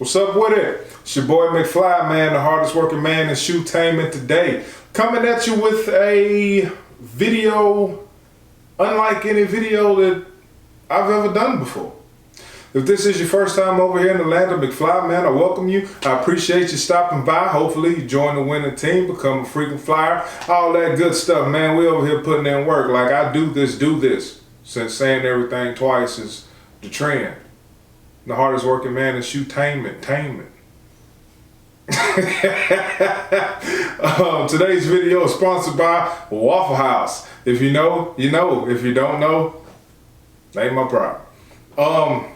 What's up with it? It's your boy McFly, man, the hardest working man in shoetainment today. Coming at you with a video unlike any video that I've ever done before. If this is your first time over here in the land of McFly, man, I welcome you. I appreciate you stopping by. Hopefully you join the winning team, become a frequent flyer, all that good stuff, man. We over here putting in work. Like I do this. Since saying everything twice is the trend. The hardest working man in shoetainment. Today's video is sponsored by Waffle House. If you know, you know. If you don't know, ain't my problem.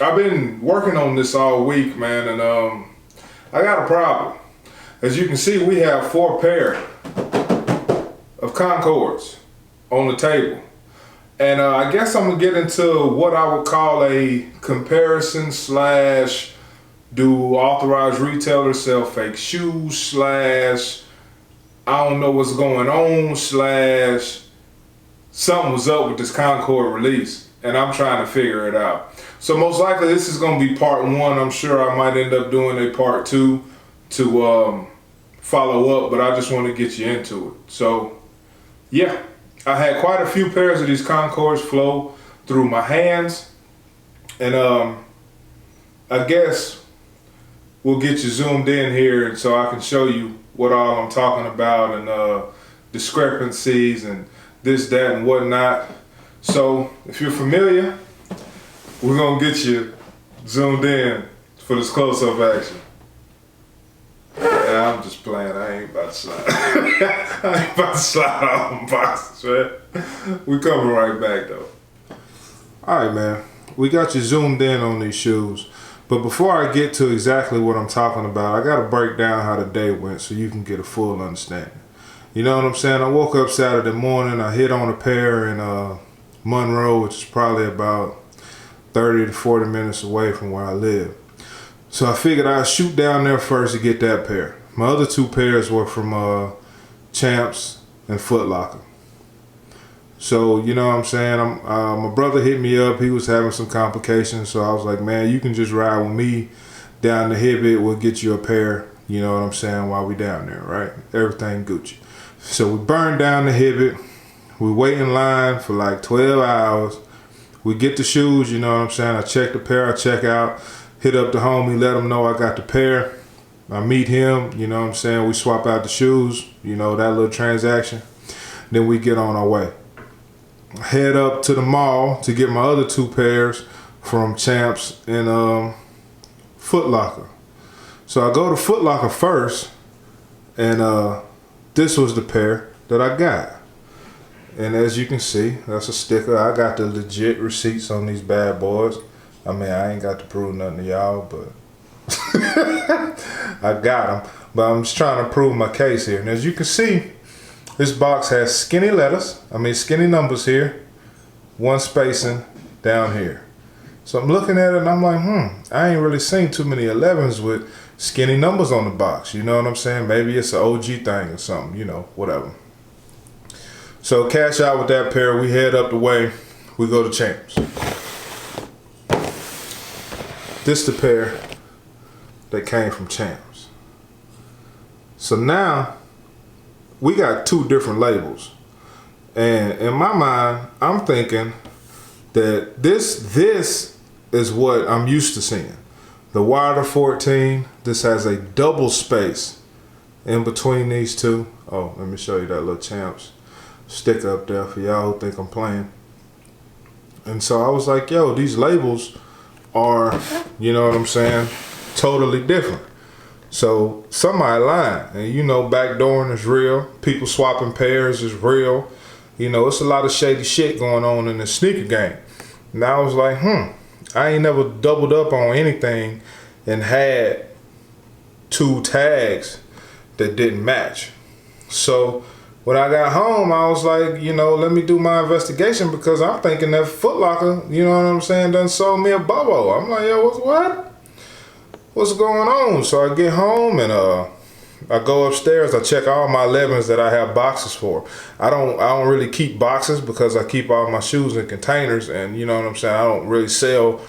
I've been working on this all week, man, and I got a problem. As you can see, we have 4 pair of Concords on the table. And I guess I'm gonna get into what I would call a comparison slash do authorized retailers sell fake shoes slash I don't know what's going on slash something was up with this Concord release and I'm trying to figure it out. So most likely this is gonna be part 1. I'm sure I might end up doing a part 2 to follow up, but I just want to get you into it. So yeah. I had quite a few pairs of these Concords flow through my hands, and I guess we'll get you zoomed in here so I can show you what all I'm talking about and discrepancies and this, that, and whatnot. So if you're familiar, we're gonna get you zoomed in for this close-up action. Yeah, I'm just playing. I ain't about to slide. I ain't about to slide off them boxes, man. We coming right back, though. All right, man. We got you zoomed in on these shoes. But before I get to exactly what I'm talking about, I got to break down how the day went so you can get a full understanding. You know what I'm saying? I woke up Saturday morning. I hit on a pair in Monroe, which is probably about 30 to 40 minutes away from where I live. So I figured I'd shoot down there first to get that pair. My other 2 pairs were from Champs and Footlocker. So, you know what I'm saying? My brother hit me up. He was having some complications. So I was like, man, you can just ride with me down the Hibbit. We'll get you a pair, you know what I'm saying, while we down there, right? Everything Gucci. So we burned down the Hibbit. We wait in line for like 12 hours. We get the shoes, you know what I'm saying? I check the pair, I check out. Hit up the homie, let him know I got the pair. I meet him, you know what I'm saying? We swap out the shoes, you know, that little transaction. Then we get on our way. Head up to the mall to get my other 2 pairs from Champs and Footlocker. So I go to Footlocker first, and this was the pair that I got. And as you can see, that's a sticker. I got the legit receipts on these bad boys. I mean, I ain't got to prove nothing to y'all, but I got them. But I'm just trying to prove my case here. And as you can see, this box has skinny letters. I mean, skinny numbers here. 1 spacing down here. So I'm looking at it and I'm like, I ain't really seen too many 11s with skinny numbers on the box. You know what I'm saying? Maybe it's an OG thing or something, you know, whatever. So cash out with that pair. We head up the way. We go to Champs. This the pair that came from Champs. So now we got 2 different labels. And in my mind, I'm thinking that this is what I'm used to seeing. The Wilder 14, this has a double space in between these 2. Oh, let me show you that little Champs sticker up there for y'all who think I'm playing. And so I was like, yo, these labels are, you know what I'm saying, totally different. So somebody lying, and you know, backdooring is real. People swapping pairs is real. You know, it's a lot of shady shit going on in the sneaker game. And I was like, I ain't never doubled up on anything and had 2 tags that didn't match. So when I got home, I was like, you know, let me do my investigation because I'm thinking that Footlocker, you know what I'm saying, done sold me a bobo. I'm like, yo, what's going on? So I get home and I go upstairs. I check all my 11s that I have boxes for. I don't really keep boxes because I keep all my shoes in containers, and you know what I'm saying, I don't really sell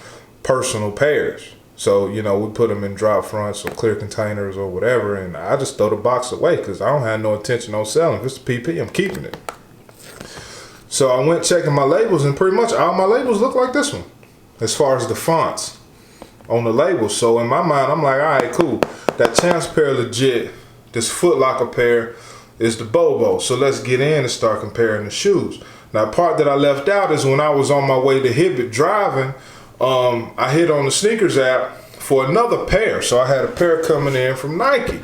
personal pairs. So, you know, we put them in drop fronts or clear containers or whatever, and I just throw the box away because I don't have no intention on selling. If it's a PP, I'm keeping it. So I went checking my labels, and pretty much all my labels look like this one as far as the fonts on the labels. So in my mind, I'm like, all right, cool. That Champs pair legit. This Footlocker pair is the Bobo. So let's get in and start comparing the shoes. Now, the part that I left out is when I was on my way to Hibbett driving, I hit on the sneakers app for another pair. So I had a pair coming in from Nike.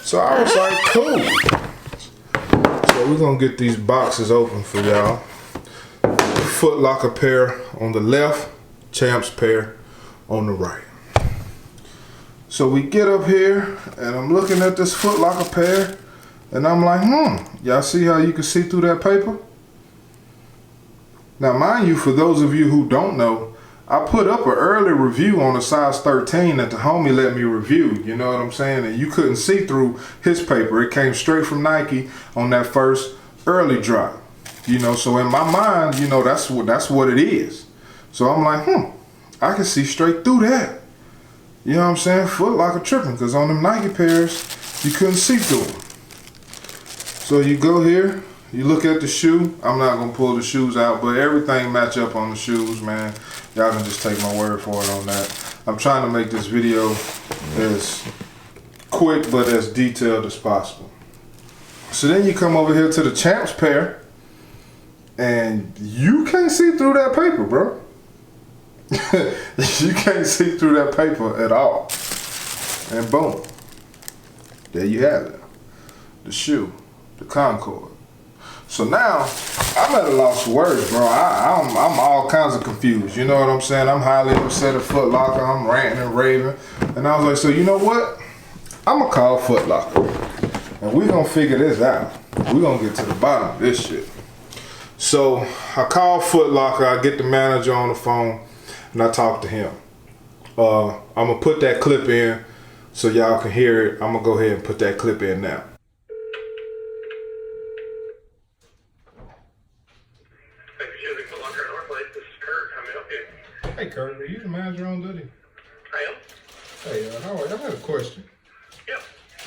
So I was like, cool. So we're gonna get these boxes open for y'all. Footlocker pair on the left, Champs pair on the right. So we get up here and I'm looking at this Footlocker pair and I'm like, y'all see how you can see through that paper? Now mind you, for those of you who don't know, I put up an early review on a size 13 that the homie let me review, you know what I'm saying? And you couldn't see through his paper. It came straight from Nike on that first early drop. You know, so in my mind, you know, that's what it is. So I'm like, I can see straight through that. You know what I'm saying? Footlocker tripping, because on them Nike pairs, you couldn't see through them. So you go here, you look at the shoe. I'm not gonna pull the shoes out, but everything match up on the shoes, man. Y'all can just take my word for it on that. I'm trying to make this video as quick but as detailed as possible. So then you come over here to the Champs pair, and you can't see through that paper, bro. You can't see through that paper at all. And boom, there you have it. The shoe, the Concord. So now, I'm at a loss for words, bro. I'm all kinds of confused. You know what I'm saying? I'm highly upset at Footlocker. I'm ranting and raving. And I was like, so you know what? I'm going to call Footlocker. And we're going to figure this out. We're going to get to the bottom of this shit. So I call Footlocker. I get the manager on the phone. And I talk to him. I'm going to put that clip in so y'all can hear it. I'm going to go ahead and put that clip in now. Hey Kurt, are you the manager on duty? I am. Hey, how are you? I had a question. Yeah.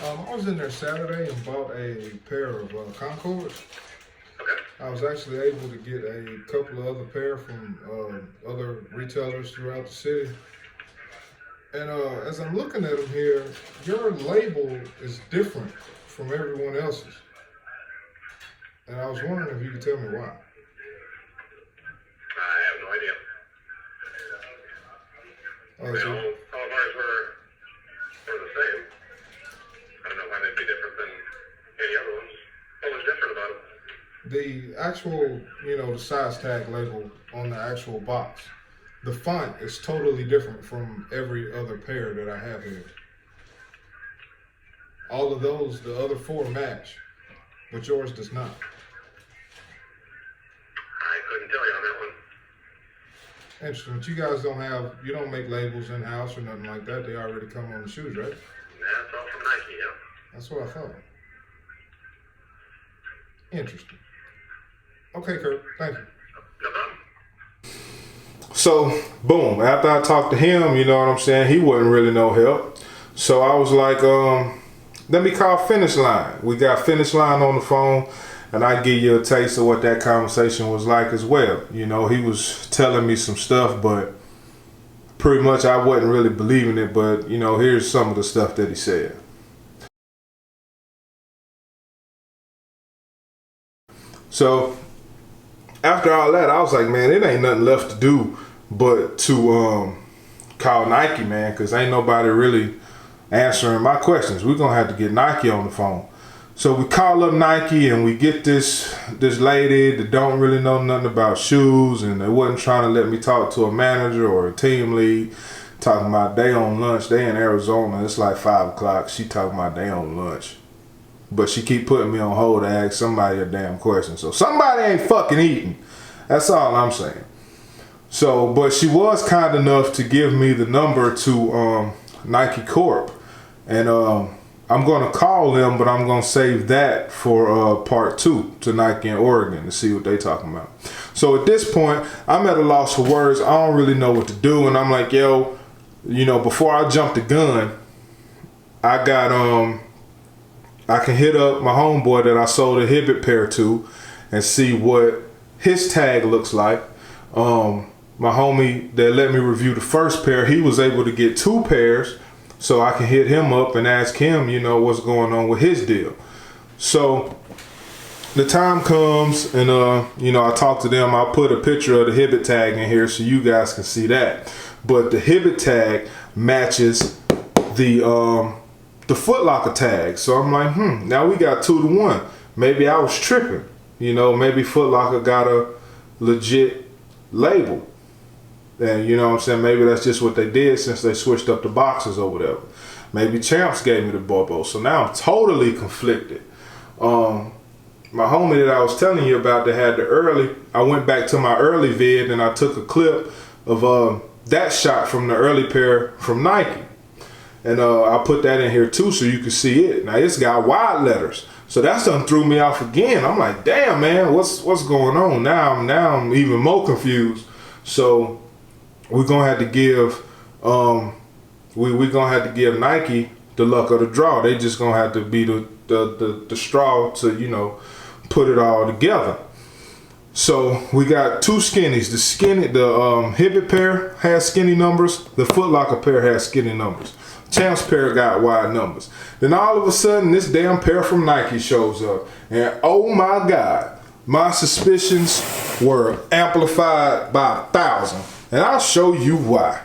I was in there Saturday and bought a pair of Concords. Okay. I was actually able to get a couple of other pair from other retailers throughout the city. And as I'm looking at them here, your label is different from everyone else's. And I was wondering if you could tell me why. I have no idea. Oh, all of ours were the same. I don't know why they'd be different than any other ones. What was different about them? The actual, you know, the size tag label on the actual box, the font is totally different from every other pair that I have here. All of those, the other four match, but yours does not. I couldn't tell you on that one. Interesting. But you guys you don't make labels in-house or nothing like that. They already come on the shoes, right? That's all from Nike, yeah. That's what I thought. Interesting. Okay, Kurt. Thank you. No problem. So, boom. After I talked to him, you know what I'm saying, he wasn't really no help. So I was like, let me call Finish Line. We got Finish Line on the phone. And I give you a taste of what that conversation was like as well. You know, he was telling me some stuff, but pretty much I wasn't really believing it. But, you know, here's some of the stuff that he said. So after all that, I was like, man, it ain't nothing left to do but to call Nike, man, because ain't nobody really answering my questions. We're going to have to get Nike on the phone. So we call up Nike and we get this lady that don't really know nothing about shoes, and they wasn't trying to let me talk to a manager or a team lead. Talking about they on lunch. They in Arizona. It's like 5 o'clock. She talking about they on lunch. But she keep putting me on hold to ask somebody a damn question. So somebody ain't fucking eating. That's all I'm saying. So, but she was kind enough to give me the number to Nike Corp. And I'm going to call them, but I'm going to save that for part 2 to Nike in Oregon to see what they talking about. So at this point, I'm at a loss for words. I don't really know what to do. And I'm like, yo, you know, before I jump the gun, I got I can hit up my homeboy that I sold a Hibbett pair to and see what his tag looks like. My homie that let me review the first pair, he was able to get 2 pairs, so I can hit him up and ask him, you know, what's going on with his deal. So the time comes and you know, I talk to them. I'll put a picture of the Hibbett tag in here so you guys can see that. But the Hibbett tag matches the Footlocker tag. So I'm like, now we got 2 to 1. Maybe I was tripping. You know, maybe Footlocker got a legit label. And you know what I'm saying, maybe that's just what they did since they switched up the boxes or whatever. Maybe Champs gave me the Bobo. So now I'm totally conflicted. My homie that I was telling you about that had the early, I went back to my early vid and I took a clip of that shot from the early pair from Nike. And I put that in here too so you can see it. Now it's got wide letters. So that's done threw me off again. I'm like, damn man, what's going on? Now I'm even more confused. So we're gonna have to give we're gonna have to give Nike the luck of the draw. They just gonna have to be the straw to, you know, put it all together. So we got 2 skinnies. The Hibbett pair has skinny numbers. The Footlocker pair has skinny numbers. Champs pair got wide numbers. Then all of a sudden this damn pair from Nike shows up. And oh my God, my suspicions were amplified by 1,000. And I'll show you why.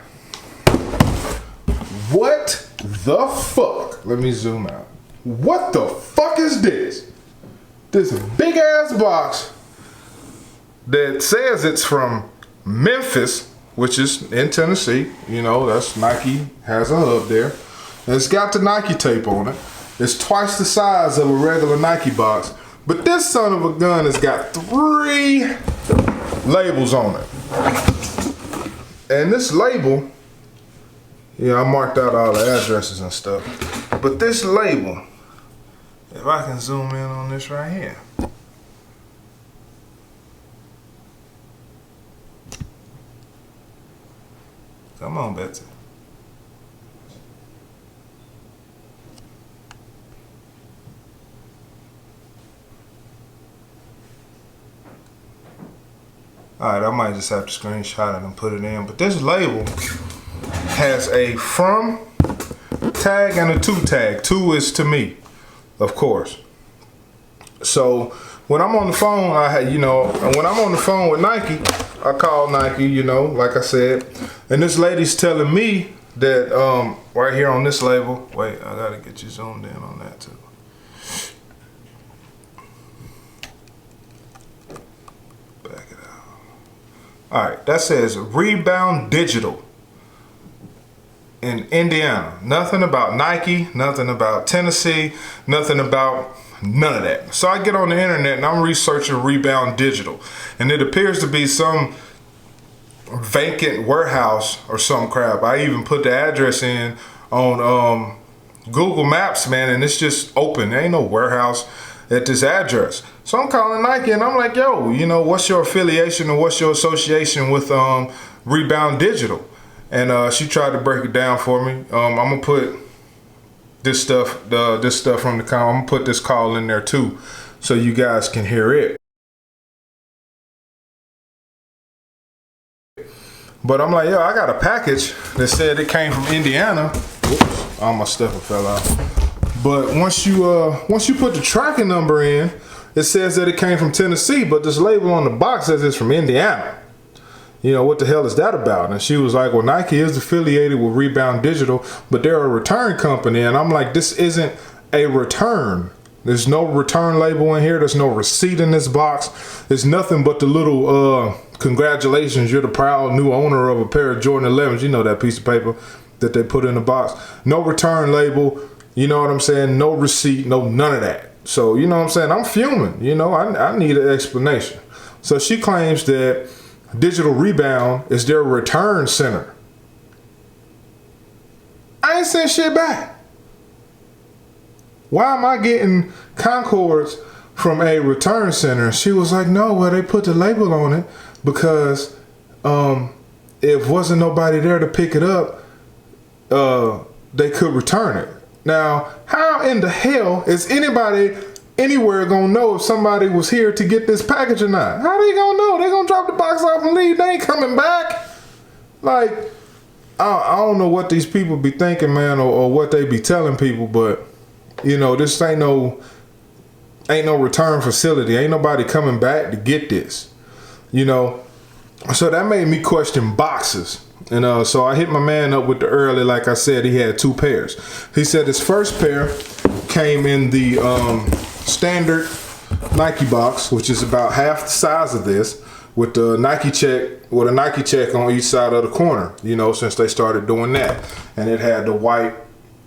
What the fuck? Let me zoom out. What the fuck is this? This big ass box that says it's from Memphis, which is in Tennessee. You know, that's Nike has a hub there. And it's got the Nike tape on it. It's twice the size of a regular Nike box. But this son of a gun has got 3 labels on it. And this label, yeah, I marked out all the addresses and stuff. But this label, if I can zoom in on this right here. Come on, Betsy. Alright, I might just have to screenshot it and put it in. But this label has a from tag and a to tag. To is to me, of course. So when I'm on the phone, when I'm on the phone with Nike, I call Nike, you know, like I said. And this lady's telling me that right here on this label, wait, I gotta get you zoomed in on that too. All right, that says Rebound Digital in Indiana. Nothing about Nike, nothing about Tennessee, nothing about none of that. So I get on the internet and I'm researching Rebound Digital. And it appears to be some vacant warehouse or some crap. I even put the address in on Google Maps, man, and it's just open. There ain't no warehouse at this address. So I'm calling Nike and I'm like, yo, you know, what's your affiliation or what's your association with Rebound Digital? And she tried to break it down for me. I'm gonna put this stuff from the call. I'm gonna put this call in there too, so you guys can hear it. But I'm like, yo, I got a package that said it came from Indiana. Whoops, all my stuff fell out. But once you put the tracking number in, it says that it came from Tennessee, but this label on the box says it's from Indiana. You know, what the hell is that about? And she was like, well, Nike is affiliated with Rebound Digital, but they're a return company. And I'm like, this isn't a return. There's no return label in here. There's no receipt in this box. There's nothing but the little congratulations, you're the proud new owner of a pair of Jordan 11s. You know, that piece of paper that they put in the box. No return label. You know what I'm saying? No receipt, no none of that. So, you know what I'm saying? I'm fuming. You know, I need an explanation. So she claims that Digital Rebound is their return center. I ain't sent shit back. Why am I getting Concords from a return center? She was like, no, well, they put the label on it because if wasn't nobody there to pick it up, they could return it. Now, how in the hell is anybody anywhere gonna know if somebody was here to get this package or not? How they gonna know? They gonna drop the box off and leave. They ain't coming back. Like, I don't know what these people be thinking, man, or what they be telling people, but you know, this ain't no return facility. Ain't nobody coming back to get this. You know, so that made me question boxes. And so I hit my man up with the early. Like I said, he had 2 pairs. He said his first pair came in the standard Nike box, which is about half the size of this, with the Nike check on each side of the corner, you know, since they started doing that. And it had the white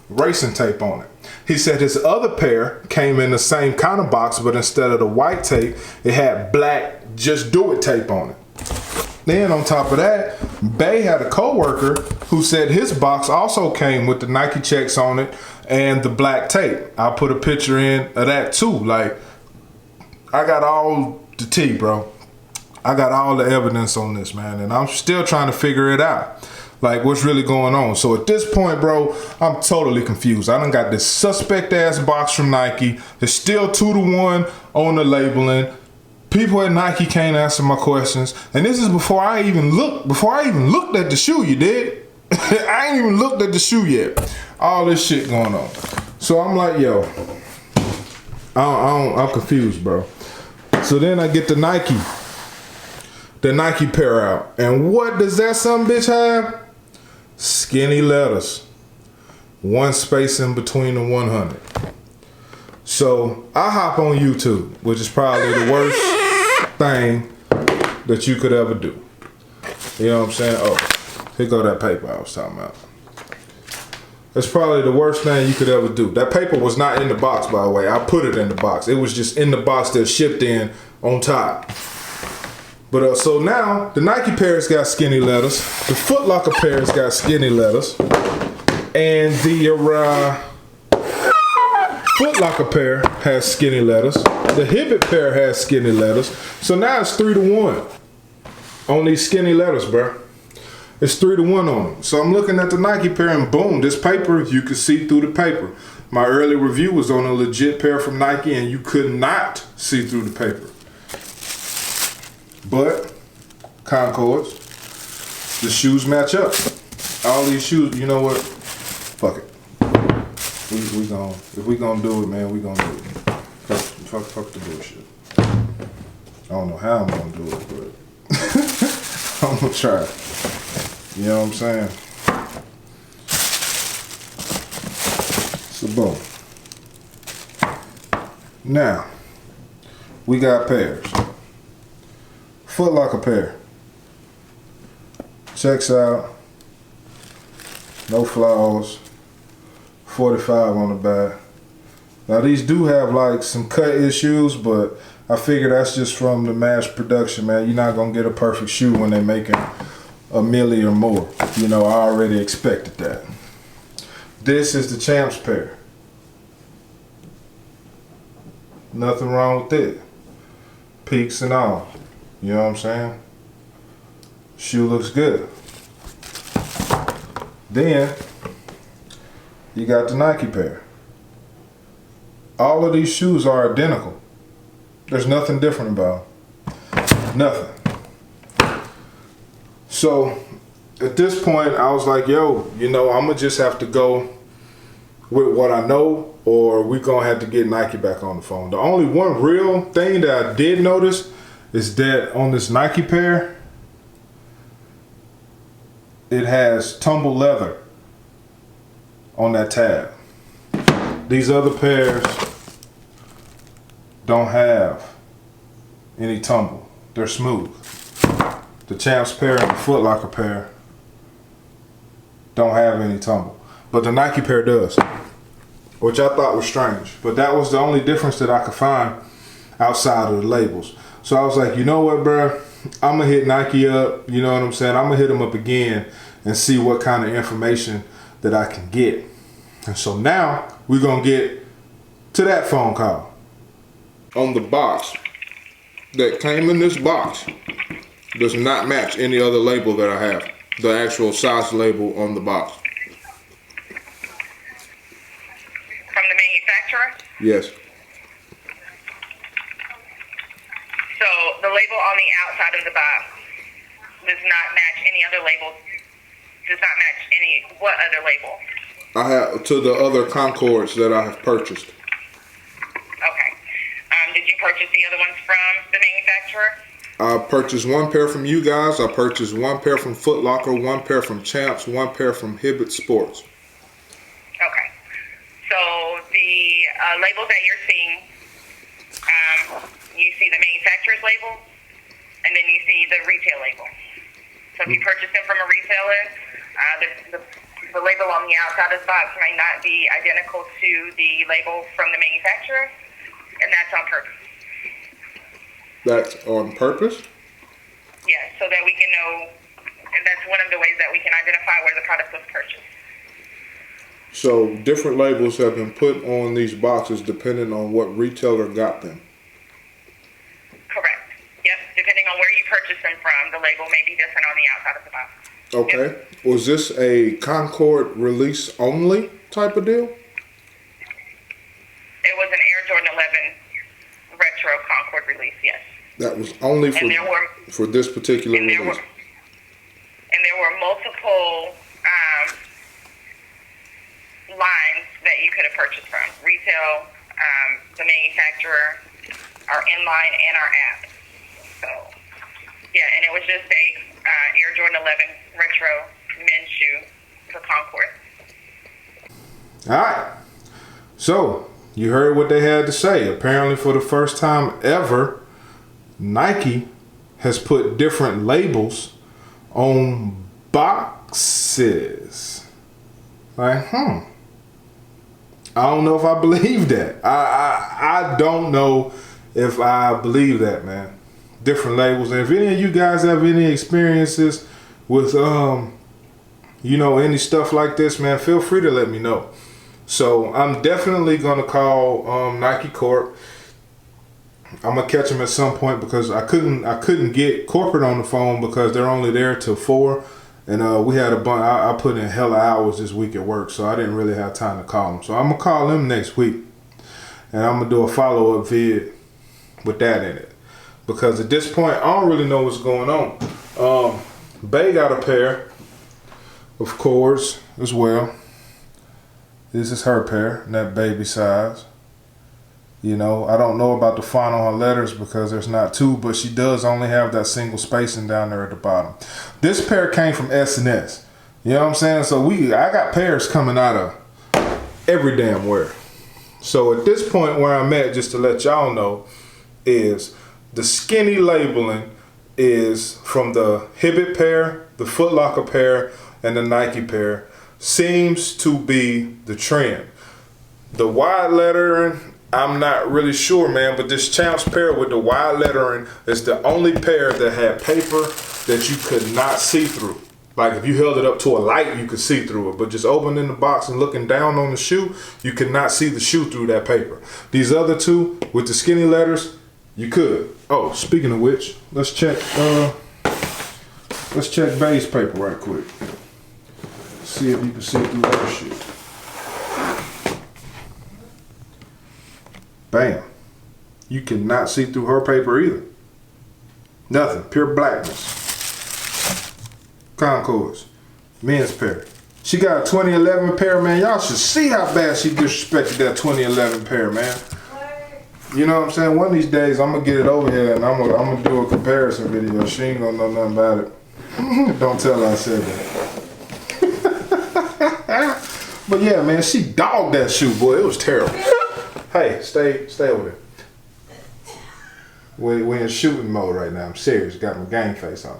racing tape on it. He said his other pair came in the same kind of box, but instead of the white tape, it had black Just Do It tape on it. Then on top of that, Bay had a coworker who said his box also came with the Nike checks on it and the black tape. I'll put a picture in of that too. Like, I got all the tea, bro. I got all the evidence on this, man, and I'm still trying to figure it out. Like, what's really going on? So at this point, bro, I'm totally confused. I done got this suspect ass box from Nike. It's still 2-to-1 on the labeling. People at Nike can't answer my questions. And this is before I even looked at the shoe, you did? I ain't even looked at the shoe yet. All this shit going on. So I'm like, yo, I'm confused, bro. So then I get the Nike pair out. And what does that son bitch have? Skinny letters. 1 space in between the 100. So I hop on YouTube, which is probably the worst thing that you could ever do. You know what I'm saying? Oh, here go that paper I was talking about. That's probably the worst thing you could ever do. That paper was not in the box, by the way. I put it in the box. It was just in the box that shipped in on top. But so now the Nike pairs got skinny letters. The Footlocker pairs got skinny letters. And the Footlocker pair has skinny letters. The Hibbett pair has skinny letters. So now it's 3-to-1 on these skinny letters, bro. It's 3-to-1 on them. So I'm looking at the Nike pair and boom, this paper, you can see through the paper. My early review was on a legit pair from Nike and you could not see through the paper. But Concords, the shoes match up. All these shoes, you know what? Fuck it. If we gonna do it, man, we gonna do it. Fuck the bullshit. I don't know how I'm gonna do it, but I'm gonna try. You know what I'm saying? So boom. Now, we got pairs. Footlocker pair. Checks out. No flaws. 45 on the back. Now these do have like some cut issues, but I figure that's just from the mass production, man. You're not gonna get a perfect shoe when they're making a milli or more. You know, I already expected that. This is the Champs pair. Nothing wrong with it. Peaks and all. You know what I'm saying? Shoe looks good. Then you got the Nike pair. All of these shoes are identical. There's nothing different about them. Nothing. So at this point, I was like, yo, you know, I'm gonna just have to go with what I know, or we gonna have to get Nike back on the phone. The only one real thing that I did notice is that on this Nike pair, it has tumble leather on that tab. These other pairs don't have any tumble. They're smooth. The Champs pair and the Footlocker pair don't have any tumble. But the Nike pair does, which I thought was strange. But that was the only difference that I could find outside of the labels. So I was like, you know what, bro? I'm gonna hit Nike up, you know what I'm saying? I'm gonna hit them up again and see what kind of information that I can get. And so now we're gonna get to that phone call. On the box that came in this box does not match any other label that I have. The actual size label on the box. manufacturer? Yes. So the label on the outside of the box does not match any other label. Does not match any, what other label? I have to the other Concords that I have purchased. Okay. Did you purchase the other ones from the manufacturer? I purchased one pair from you guys. I purchased one pair from Footlocker, one pair from Champs, one pair from Hibbett Sports. Okay. So the labels that you're seeing, you see the manufacturer's label, and then you see the retail label. So if you purchase them from a retailer, the label on the outside of the box may not be identical to the label from the manufacturer, and that's on purpose. That's on purpose? Yes, so that we can know, and that's one of the ways that we can identify where the product was purchased. So different labels have been put on these boxes depending on what retailer got them. Correct. Yep, depending on where you purchased them from, the label may be different on the outside of the box. Okay. Yep. Was this a Concord release only type of deal? It was an Air Jordan 11 retro Concord release, yes. That was only for this particular release. There were multiple lines that you could have purchased from. Retail, the manufacturer, our inline, and our app. So, yeah, and it was just a Air Jordan 11 retro men's shoe for Concord. All right. So, you heard what they had to say. Apparently, for the first time ever, Nike has put different labels on boxes. Like, I don't know if I believe that. I don't know if I believe that, man. Different labels. And if any of you guys have any experiences with, any stuff like this, man, feel free to let me know. So I'm definitely gonna call Nike Corp. I'm gonna catch them at some point because I couldn't get corporate on the phone because they're only there till 4, and we had a bunch. I put in hella hours this week at work, so I didn't really have time to call them. So I'm gonna call them next week, and I'm gonna do a follow-up vid with that in it because at this point I don't really know what's going on. Bay got a pair of Concords as well. This is her pair, in that baby size. You know, I don't know about the font on her letters because there's not two, but she does only have that single spacing down there at the bottom. This pair came from S&S. You know what I'm saying? So I got pairs coming out of every damn where. So at this point where I'm at, just to let y'all know, is the skinny labeling is from the Hibbett pair, the Footlocker pair, and the Nike pair. Seems to be the trend. The wide lettering, I'm not really sure, man, but this Champs pair with the wide lettering is the only pair that had paper that you could not see through. Like if you held it up to a light, you could see through it, but just opening the box and looking down on the shoe, you could not see the shoe through that paper. These other two with the skinny letters, you could. Oh, speaking of which, let's check Bay's paper right quick. See if you can see through that shit. Bam. You cannot see through her paper either. Nothing. Pure blackness. Concords. Men's pair. She got a 2011 pair, man. Y'all should see how bad she disrespected that 2011 pair, man. You know what I'm saying? One of these days, I'm going to get it over here and I'm gonna do a comparison video. She ain't going to know nothing about it. Don't tell her I said that. But yeah, man, she dogged that shoe, boy. It was terrible. Hey, stay over there. We're in shooting mode right now. I'm serious. Got my game face on.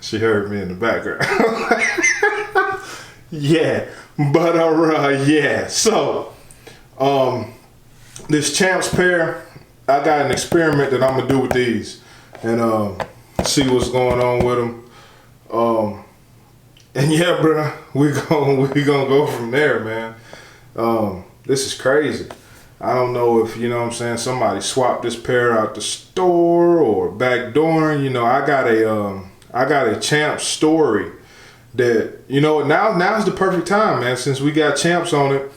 She heard me in the background. Yeah, but yeah. So, this Champs pair, I got an experiment that I'm gonna do with these, and see what's going on with them. And yeah, bro, we gonna go from there, man. This is crazy. I don't know if, you know what I'm saying, somebody swapped this pair out the store or backdooring. You know, I got a Champs story that, you know, now's the perfect time, man. Since we got Champs on it,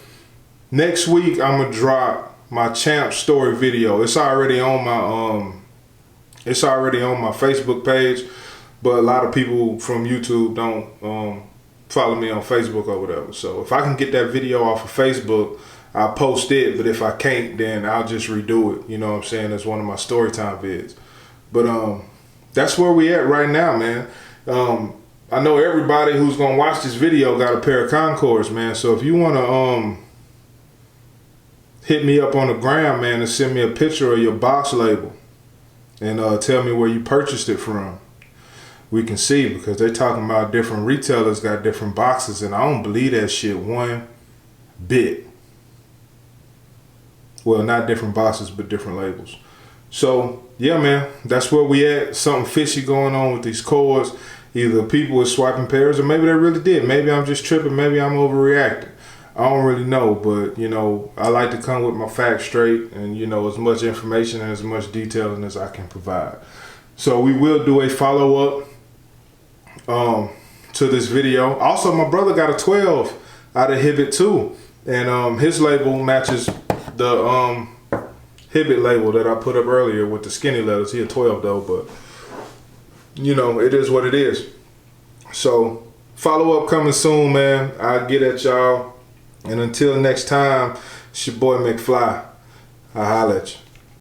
Next week I'm gonna drop my champ story video. It's already on my Facebook page, but a lot of people from YouTube don't follow me on Facebook or whatever. So if I can get that video off of Facebook, I'll post it. But if I can't, then I'll just redo it. You know what I'm saying? It's one of my story time vids. But that's where we at right now, man. I know everybody who's gonna watch this video got a pair of Concords, man. So if you wanna hit me up on the gram, man, and send me a picture of your box label and tell me where you purchased it from, we can see, because they're talking about different retailers got different boxes, and I don't believe that shit one bit. Well, not different boxes, but different labels. So yeah, man, that's where we at. Something fishy going on with these cords. Either people are swiping pairs, or maybe they really did. Maybe I'm just tripping. Maybe I'm overreacting. I don't really know, but you know, I like to come with my facts straight, and you know, as much information and as much detailing as I can provide. So we will do a follow-up to this video. Also, my brother got a 12 out of Hibbit too, and his label matches the Hibbit label that I put up earlier with the skinny letters. He a 12 though, but you know, it is what it is. So follow-up coming soon, man. I'll get at y'all. And until next time, it's your boy McFly. I'll holla at you.